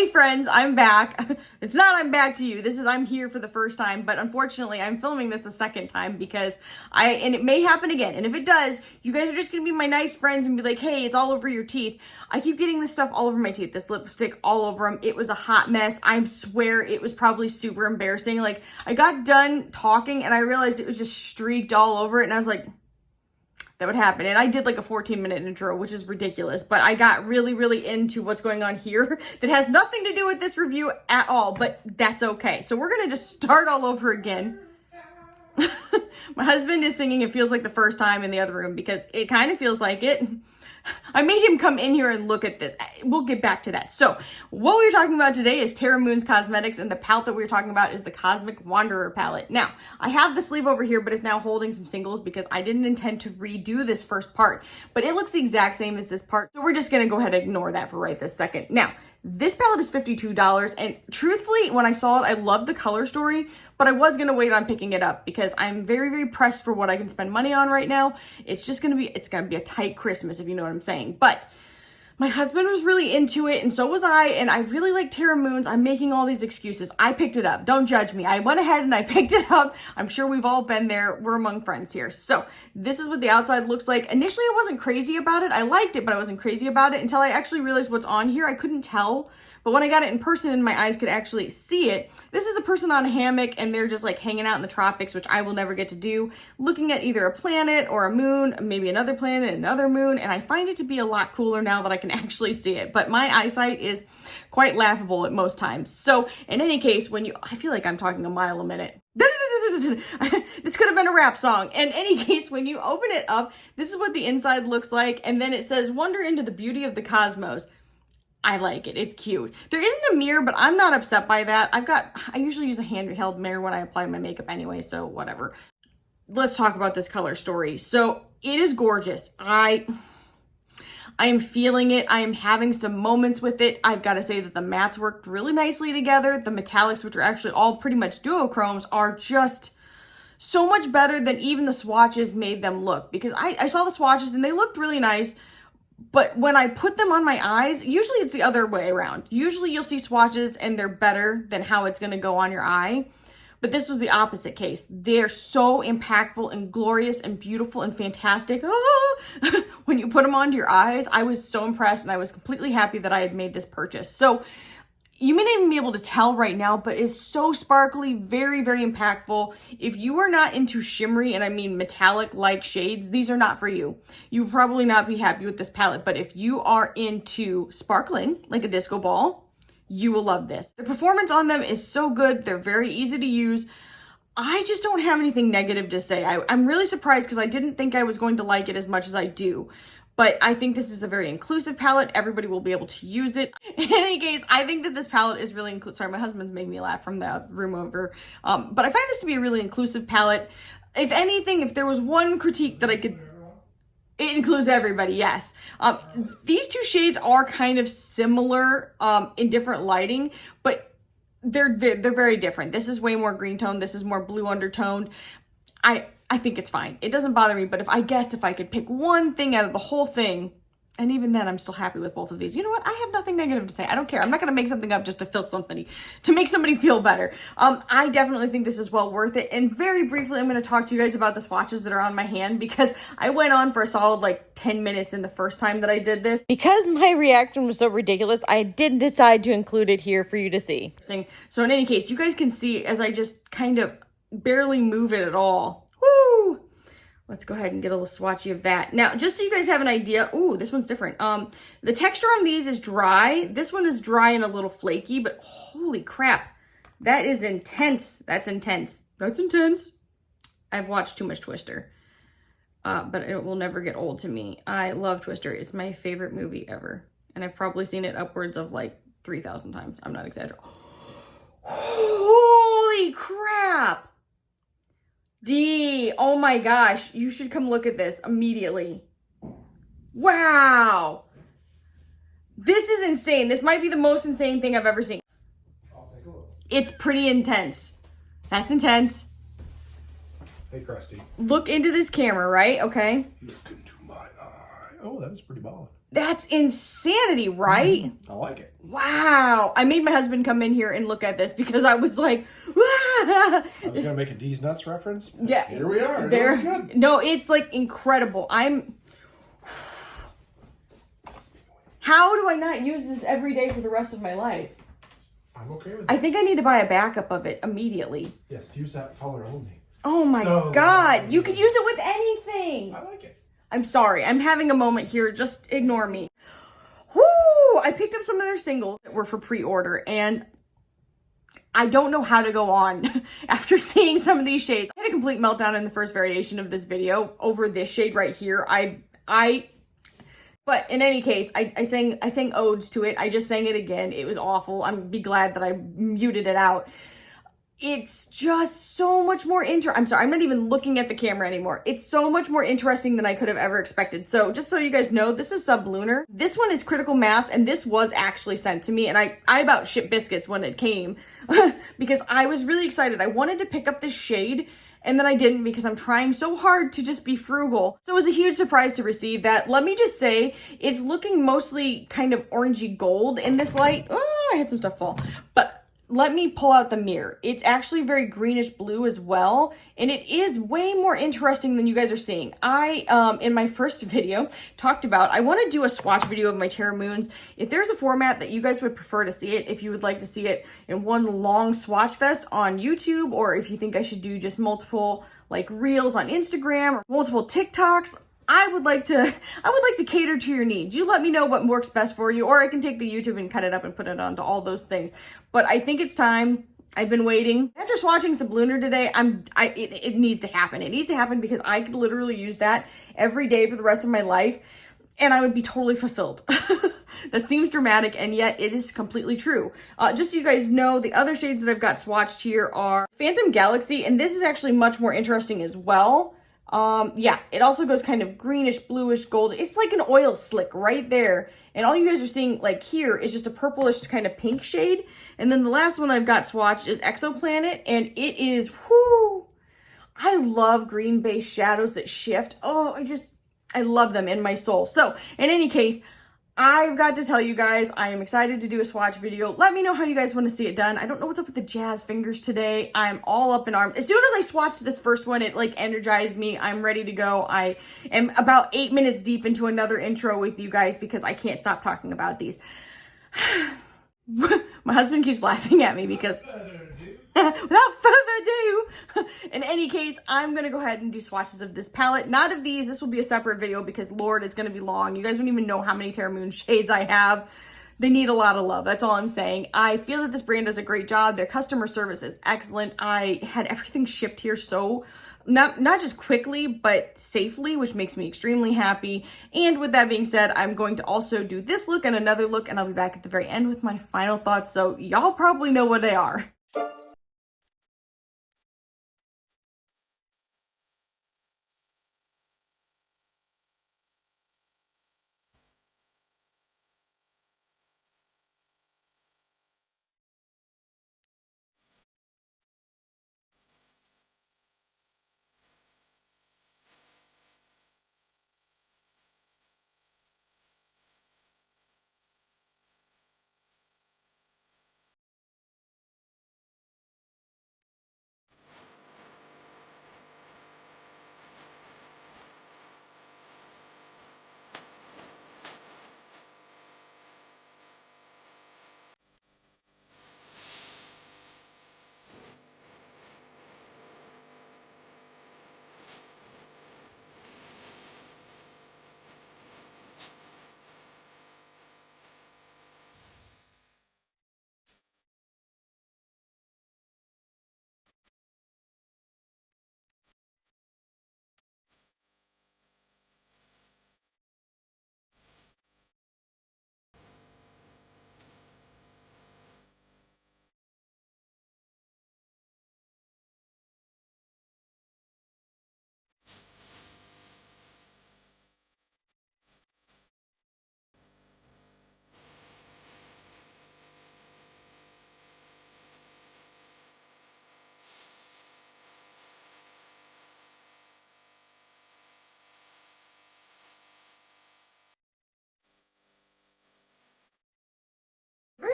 Hey friends, I'm back. It's not I'm back to you. This is I'm here for the first time, but unfortunately I'm filming this a second time because and it may happen again. And if it does, you guys are just gonna be my nice friends and be like, hey, it's all over your teeth. I keep getting this stuff all over my teeth, this lipstick all over them. It was a hot mess. I swear it was probably super embarrassing. Like I got done talking and I realized it was just streaked all over it and I was like, that would happen. And I did like a 14-minute intro, which is ridiculous, but I got really into what's going on here that has nothing to do with this review at all, but that's okay. So we're gonna just start all over again. My husband is singing It Feels Like the First Time in the other room because it kind of feels like it. I made him come in here and look at this. We'll get back to that. So what we're talking about today is Terra Cosmetics, and the palette that we're talking about is the Cosmic Wanderer palette. Now, I have the sleeve over here, but it's now holding some singles because I didn't intend to redo this first part, but it looks the exact same as this part. So we're just gonna go ahead and ignore that for right this second. Now, this palette is $52, and truthfully, when I saw it, I loved the color story, but I was gonna wait on picking it up because I'm very pressed for what I can spend money on right now. It's gonna be a tight Christmas, if you know what I'm saying. But my husband was really into it, and so was I, and I really like Terra Moons. I'm making all these excuses. I picked it up. Don't judge me. I went ahead and I picked it up. I'm sure we've all been there. We're among friends here. So this is what the outside looks like. Initially, I wasn't crazy about it. I liked it, but I wasn't crazy about it until I actually realized what's on here. I couldn't tell, but when I got it in person and my eyes could actually see it, this is a person on a hammock, and they're just like hanging out in the tropics, which I will never get to do, looking at either a planet or a moon, maybe another planet, another moon, and I find it to be a lot cooler now that I can actually see it, but my eyesight is quite laughable at most times. So in any case, I feel like I'm talking a mile a minute. This could have been a rap song. In any case, when you open it up, this is what the inside looks like, and then it says, "Wander into the beauty of the cosmos." I like it. It's cute. There isn't a mirror, but I'm not upset by that. I usually use a handheld mirror when I apply my makeup anyway, so whatever. Let's talk about this color story. So it is gorgeous. I am feeling it. I am having some moments with it. I've got to say that the mattes worked really nicely together. The metallics, which are actually all pretty much duochromes, are just so much better than even the swatches made them look, because I saw the swatches and they looked really nice. But when I put them on my eyes, usually it's the other way around. Usually you'll see swatches and they're better than how it's going to go on your eye. But this was the opposite case. They're so impactful and glorious and beautiful and fantastic. When you put them onto your eyes, I was so impressed, and I was completely happy that I had made this purchase. So you may not even be able to tell right now, but it's so sparkly, very impactful. If you are not into shimmery, and I mean metallic-like shades, these are not for you. You will probably not be happy with this palette, but if you are into sparkling, like a disco ball, you will love this. The performance on them is so good. They're very easy to use. I just don't have anything negative to say. I'm really surprised because I didn't think I was going to like it as much as I do. But I think this is a very inclusive palette. Everybody will be able to use it. In any case, I think that this palette is really inclusive. Sorry, my husband's making me laugh from the room over. But I find this to be a really inclusive palette. If anything, if there was one critique that I could... It includes everybody, yes. These two shades are kind of similar in different lighting, but they're very different. This is way more green tone. This is more blue undertoned. I think it's fine. It doesn't bother me, but if I could pick one thing out of the whole thing, and even then I'm still happy with both of these. You know what? I have nothing negative to say. I don't care. I'm not going to make something up just to make somebody feel better. I definitely think this is well worth it. And very briefly, I'm going to talk to you guys about the swatches that are on my hand, because I went on for a solid like 10 minutes in the first time that I did this. Because my reaction was so ridiculous, I did decide to include it here for you to see. So in any case, you guys can see as I just kind of barely move it at all. Woo! Let's go ahead and get a little swatchy of that. Now, just so you guys have an idea, ooh, this one's different. The texture on these is dry. This one is dry and a little flaky, but holy crap, that is intense. That's intense. That's intense. I've watched too much Twister, but it will never get old to me. I love Twister. It's my favorite movie ever, and I've probably seen it upwards of like 3,000 times. I'm not exaggerating. Holy crap! D, oh my gosh, you should come look at this immediately. Wow. This is insane. This might be the most insane thing I've ever seen. I'll take a look. It's pretty intense. That's intense. Hey, Krusty. Look into this camera, right? Okay. Look into my eye. Oh, that was pretty ballin'. That's insanity, right? I like it. Wow. I made my husband come in here and look at this because I was like, I was going to make a D's Nuts reference. Yeah. Here we are. There. It looks good. No, it's like incredible. How do I not use this every day for the rest of my life? I'm okay with it. I think I need to buy a backup of it immediately. Yes, use that color only. Oh my God. You could use it with anything. I like it. I'm sorry. I'm having a moment here. Just ignore me. Whoo! I picked up some of their singles that were for pre-order, and I don't know how to go on after seeing some of these shades. I had a complete meltdown in the first variation of this video over this shade right here. But in any case, I sang odes to it. I just sang it again. It was awful. I'm be glad that I muted it out. It's just so much more I'm sorry, I'm not even looking at the camera anymore. It's so much more interesting than I could have ever expected. So just so you guys know, this is Sublunar. This one is Critical Mass, and this was actually sent to me, and I about shit biscuits when it came because I was really excited. I wanted to pick up this shade, and then I didn't because I'm trying so hard to just be frugal. So it was a huge surprise to receive that. Let me just say, it's looking mostly kind of orangey gold in this light. Oh, I had some stuff fall. But let me pull out the mirror. It's actually very greenish blue as well, and it is way more interesting than you guys are seeing. I, in my first video, talked about, I want to do a swatch video of my Terra Moons. If there's a format that you guys would prefer to see it, if you would like to see it in one long swatch fest on YouTube, or if you think I should do just multiple, like, reels on Instagram, or multiple TikToks, I would like to cater to your needs. You let me know what works best for you, or I can take the YouTube and cut it up and put it onto all those things. But I think it's time. I've been waiting. After swatching Sublunar today, it needs to happen. It needs to happen because I could literally use that every day for the rest of my life, and I would be totally fulfilled. That seems dramatic, and yet it is completely true. Just so you guys know, the other shades that I've got swatched here are Phantom Galaxy, and this is actually much more interesting as well. Yeah, it also goes kind of greenish, bluish, gold. It's like an oil slick right there. And all you guys are seeing, like, here is just a purplish kind of pink shade. And then the last one I've got swatched is Exoplanet, and it is, whoo! I love green-based shadows that shift. Oh, I love them in my soul. So, in any case, I've got to tell you guys, I am excited to do a swatch video. Let me know how you guys want to see it done. I don't know what's up with the jazz fingers today. I'm all up in arms. As soon as I swatched this first one, it like energized me. I'm ready to go. I am about 8 minutes deep into another intro with you guys because I can't stop talking about these. My husband keeps laughing at me because without further ado, in any case, I'm going to go ahead and do swatches of this palette. Not of these. This will be a separate video because, Lord, it's going to be long. You guys don't even know how many Terra Moon shades I have. They need a lot of love. That's all I'm saying. I feel that this brand does a great job. Their customer service is excellent. I had everything shipped here so not just quickly, but safely, which makes me extremely happy. And with that being said, I'm going to also do this look and another look, and I'll be back at the very end with my final thoughts. So y'all probably know what they are.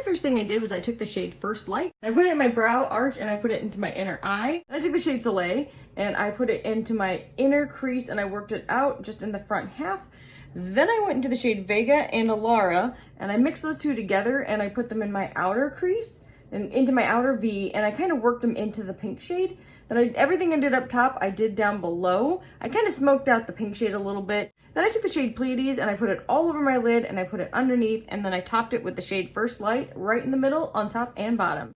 very first thing I did was I took the shade First Light. I put it in my brow arch and I put it into my inner eye. And I took the shade Soleil and I put it into my inner crease and I worked it out just in the front half. Then I went into the shade Vega and Alara and I mixed those two together and I put them in my outer crease and into my outer V, and I kind of worked them into the pink shade. Then everything I did up top, I did down below. I kind of smoked out the pink shade a little bit. Then I took the shade Pleiades and I put it all over my lid and I put it underneath, and then I topped it with the shade First Light right in the middle on top and bottom.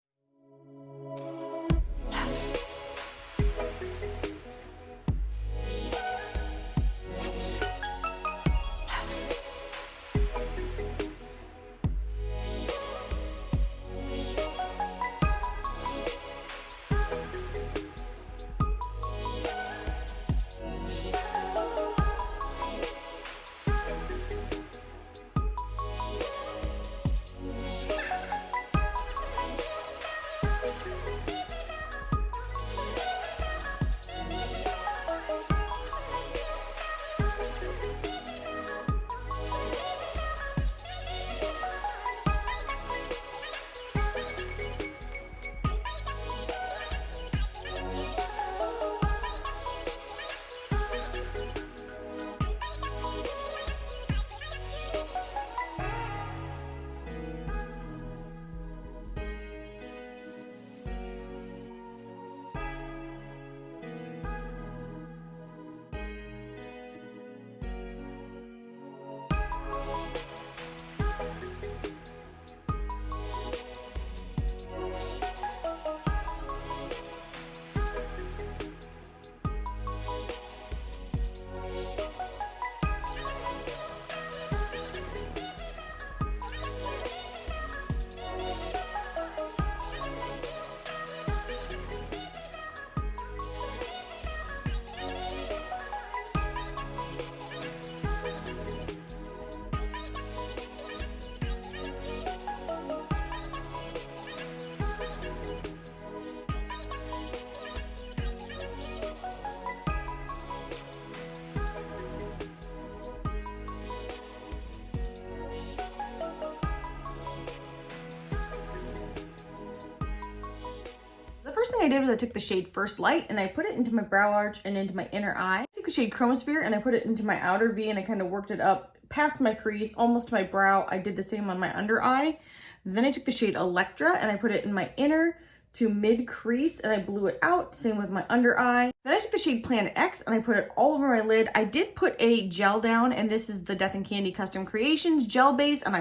The first thing I did was I took the shade First Light and I put it into my brow arch and into my inner eye. I took the shade Chromosphere and I put it into my outer V and I kind of worked it up past my crease, almost to my brow. I did the same on my under eye. Then I took the shade Electra and I put it in my inner to mid crease and I blew it out, same with my under eye. Then I took the shade Planet X and I put it all over my lid. I did put a gel down, and this is the Death and Candy Custom Creations gel base, and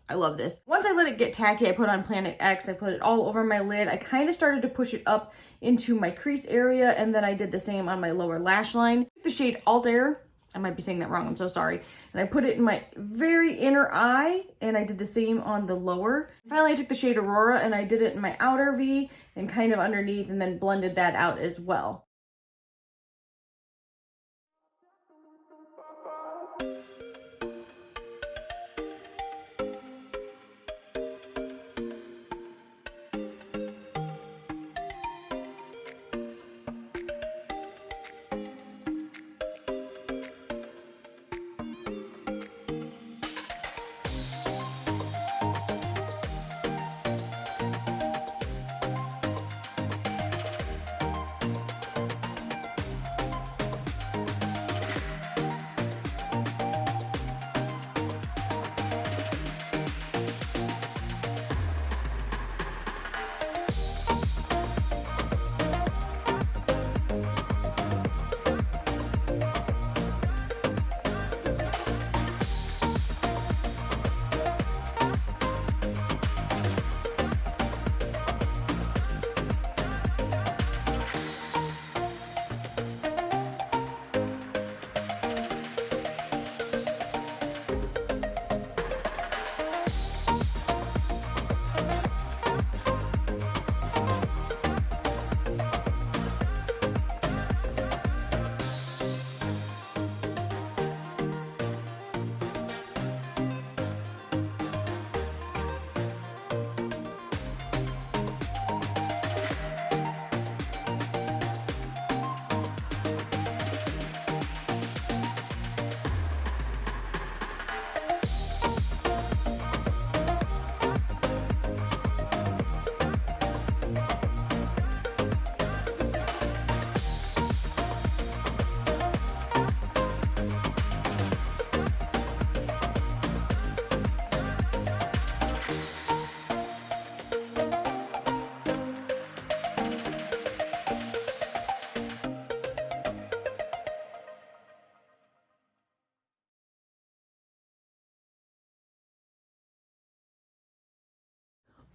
I love this. Once I let it get tacky, I put on Planet X. I put it all over my lid. I kind of started to push it up into my crease area, and then I did the same on my lower lash line. The shade Alt Air, I might be saying that wrong, I'm so sorry. And I put it in my very inner eye, and I did the same on the lower. Finally, I took the shade Aurora, and I did it in my outer V and kind of underneath, and then blended that out as well.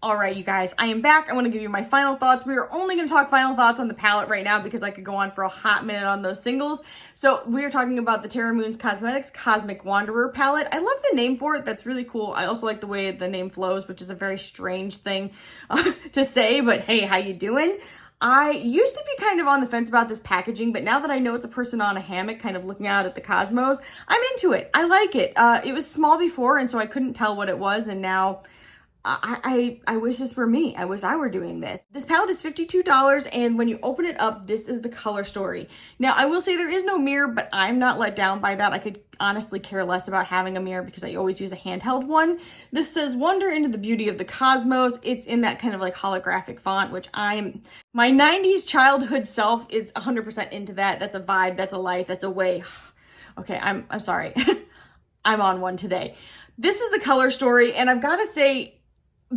All right, you guys, I am back. I want to give you my final thoughts. We are only going to talk final thoughts on the palette right now because I could go on for a hot minute on those singles. So we are talking about the Terra Moons Cosmetics Cosmic Wanderer palette. I love the name for it. That's really cool. I also like the way the name flows, which is a very strange thing to say, but hey, how you doing? I used to be kind of on the fence about this packaging, but now that I know it's a person on a hammock kind of looking out at the cosmos, I'm into it. I like it. It was small before, and so I couldn't tell what it was, and now I wish this were me. I wish I were doing this. This palette is $52, and when you open it up, this is the color story. Now, I will say there is no mirror, but I'm not let down by that. I could honestly care less about having a mirror because I always use a handheld one. This says, "Wander into the beauty of the cosmos." It's in that kind of like holographic font, which my 90s childhood self is 100% into that. That's a vibe, that's a life, that's a way. Okay, I'm sorry. I'm on one today. This is the color story, and I've got to say,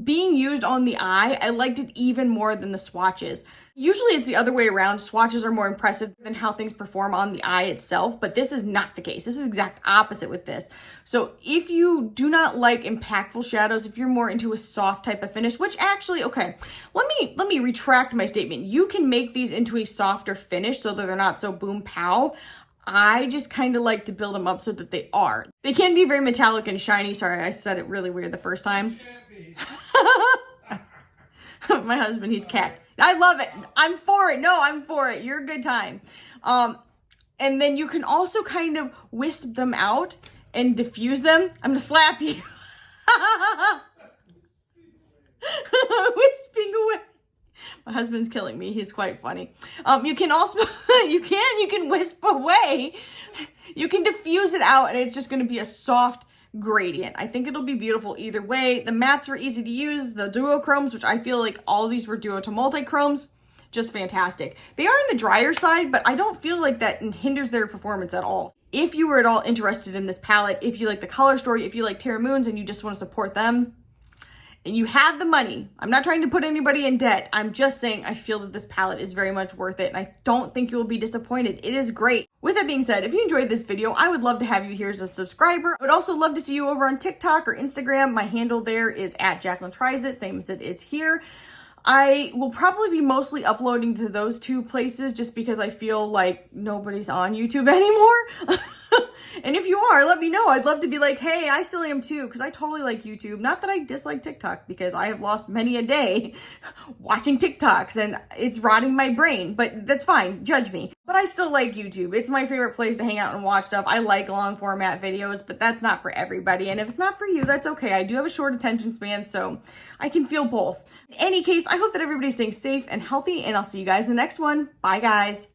being used on the eye, I liked it even more than the swatches. Usually it's the other way around. Swatches are more impressive than how things perform on the eye itself, but this is not the case. This is exact opposite with this. So if you do not like impactful shadows, if you're more into a soft type of finish, which actually, okay, let me retract my statement. You can make these into a softer finish so that they're not so boom pow. I just kind of like to build them up so that they are. They can be very metallic and shiny. Sorry, I said it really weird the first time. My husband, he's cat. I love it. I'm for it. No, I'm for it. You're a good time. And then you can also kind of wisp them out and diffuse them. I'm gonna slap you. Wisping away. My husband's killing me. He's quite funny. You can also, you can wisp away. You can diffuse it out and it's just going to be a soft gradient. I think it'll be beautiful either way. The mattes were easy to use. The duochromes, which I feel like all these were duo to multichromes, just fantastic. They are on the drier side, but I don't feel like that hinders their performance at all. If you were at all interested in this palette, if you like the color story, if you like Terra Moons and you just want to support them, and you have the money, I'm not trying to put anybody in debt. I'm just saying I feel that this palette is very much worth it, and I don't think you will be disappointed. It is great. With that being said, if you enjoyed this video, I would love to have you here as a subscriber. I would also love to see you over on TikTok or Instagram. My handle there is @Jaclyntriesit, same as it is here. I will probably be mostly uploading to those two places just because I feel like nobody's on YouTube anymore. And if you are, let me know. I'd love to be like, hey, I still am too, because I totally like YouTube. Not that I dislike TikTok, because I have lost many a day watching TikToks and it's rotting my brain, but that's fine. Judge me. But I still like YouTube. It's my favorite place to hang out and watch stuff. I like long format videos, but that's not for everybody. And if it's not for you, that's okay. I do have a short attention span, so I can feel both. In any case, I hope that everybody's staying safe and healthy, and I'll see you guys in the next one. Bye, guys.